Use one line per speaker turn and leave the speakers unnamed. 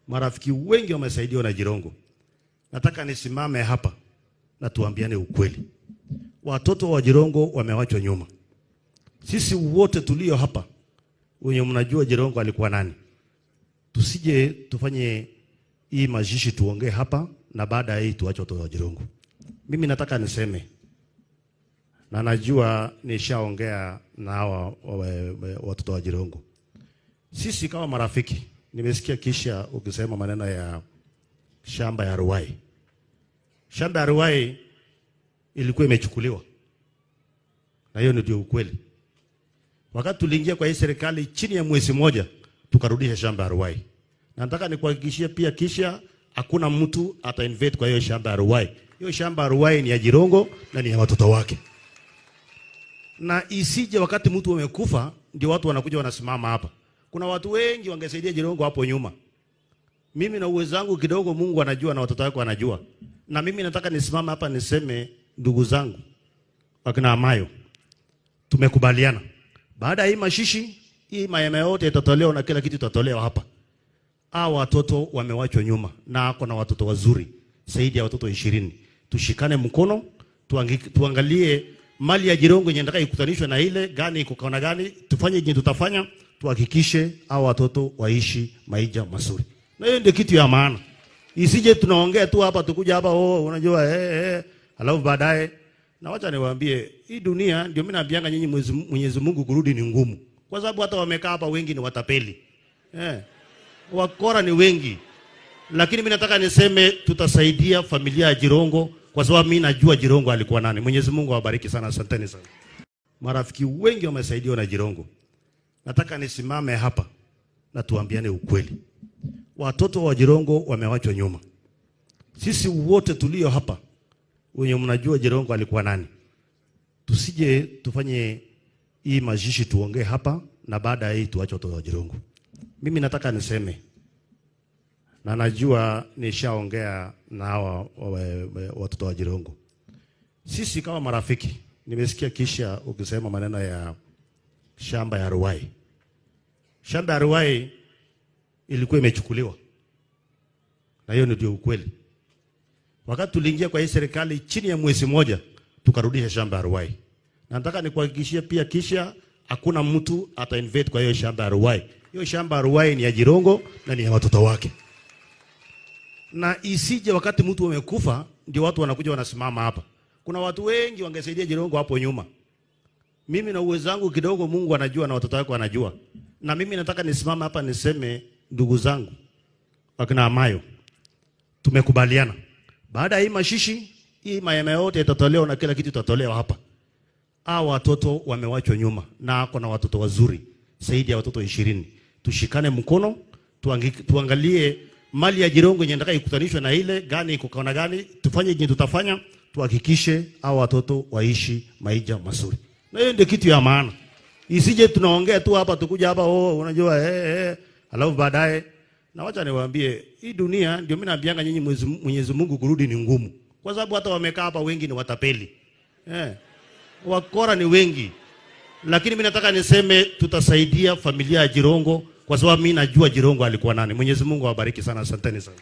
Marafiki wengi wamesaidiwa na Jirongo. Nataka nisimame hapa na tuambiane ukweli. Watoto wa Jirongo wamewachwa nyuma. Sisi wote tulio hapa wenye mnajua Jirongo alikuwa nani. Tusije tufanye hii majishi tuongee hapa na baada ya hii tuache watoto wa Jirongo. Mimi nataka niseme na najua nishaongea na hawa watoto wa Jirongo. Sisi kama marafiki nimesikia kisha ukisema maneno ya shamba ya Ruai. Shamba ya Ruai ilikuwa imechukuliwa. Na hiyo ndio ukweli. Wakati tuliingia kwa hii serikali chini ya mwezi mmoja tukarudisha shamba ya Ruai. Na nataka nikuhakikishie pia kisha hakuna mtu ata-invade kwa hiyo shamba ya Ruai. Hiyo shamba ya Ruai ni ya Jirongo na ni ya watoto wake. Na isije wakati mtu amekufa ndio watu wanakuja wanasimama hapa. Kuna watu wengi wangesaidia Jirongo hapo nyuma. Mimi na uwezo wangu kidogo Mungu anajua na watoto wake wanajua. Na mimi nataka nisimame hapa niseme ndugu zangu wakina Amayo. Tumekubaliana. Baada ya hii mashishi, hii mayema yote itatolewa na kila kitu itatolewa hapa. Hawa watoto wamewachwa nyuma na kuna watoto wazuri zaidi ya watoto 20. Tushikane mkono, tuangalie mali ya Jirongo yenye nataka ikutanishwe na ile gani iko kaona gani, tufanye jinsi tutafanya, tuhakikishe hao watoto waishi maisha mazuri. Na hiyo ndio kitu ya maana. Isije tunaongea tu hapa tukuja hapa unajua alafu baadaye na wacha niwaambie hii dunia ndio mimi naambianga nyinyi Mwenyezi Mungu kurudi ni ngumu. Kwa sababu hata wamekaa hapa wengi ni watapeli. Wakora ni wengi. Lakini mimi nataka niseme tutasaidia familia ya Jirongo kwa sababu mimi najua Jirongo alikuwa nani. Mwenyezi Mungu awabariki sana, asanteni sana. Marafiki wengi wamesaidiwa na Jirongo. Nataka nisimame hapa na tuambiane ukweli. Watoto wa Jirongo wamewachwa nyuma. Sisi wote tulio hapa wenye mnajua Jirongo alikuwa nani. Tusije tufanye hii majishi tuongee hapa na baada ya hii tuache watoto wa Jirongo. Mimi nataka niseme na najua nishaongea na hawa watoto wa Jirongo. Sisi kama marafiki nimesikia kisha ukisema maneno ya shamba ya Ruai. Shamba ya Ruai ilikuwa imechukuliwa. Na hiyo ndio ukweli. Wakati tuliingia kwa hii serikali chini ya mwezi mmoja tukarudisha shamba ya Ruai. Na nataka nikuhakikishie pia kisha hakuna mtu ata-invade kwa hiyo shamba ya Ruai. Hiyo shamba ya Ruai ni ya Jirongo na ni ya watoto wake. Na isije wakati mtu amekufa ndio watu wanakuja wanasimama hapa. Kuna watu wengi wangesaidia Jirongo hapo nyuma. Mimi na uwezo wangu kidogo Mungu anajua na watoto wake wanajua. Na mimi nataka nisimame hapa niseme ndugu zangu wakina Amayo. Tumekubaliana. Baada ya hii mashishi, hii mayema yote itatolewa na kila kitu itatolewa hapa. Hawa watoto wamewachwa nyuma na kuna watoto wazuri zaidi ya watoto 20. Tushikane mkono, tuangalie mali ya Jirongo yenye nataka ikutanishwe na ile gani iko kaona gani, tufanye jinsi tutafanya, tuhakikishe hao watoto waishi maisha mazuri. Na hiyo ndio kitu ya maana. Isije tunaongea tu hapa tukuja hapa unajua alafu baadaye na wacha niwaambie hii dunia ndio mimi naambianga nyinyi Mwenyezi Mungu kurudi ni ngumu. Kwa sababu hata wamekaa hapa wengi ni watapeli. Wakora ni wengi. Lakini mimi nataka niseme tutasaidia familia ya Jirongo kwa sababu mimi najua Jirongo alikuwa nani. Mwenyezi Mungu awabariki sana, asanteni sana.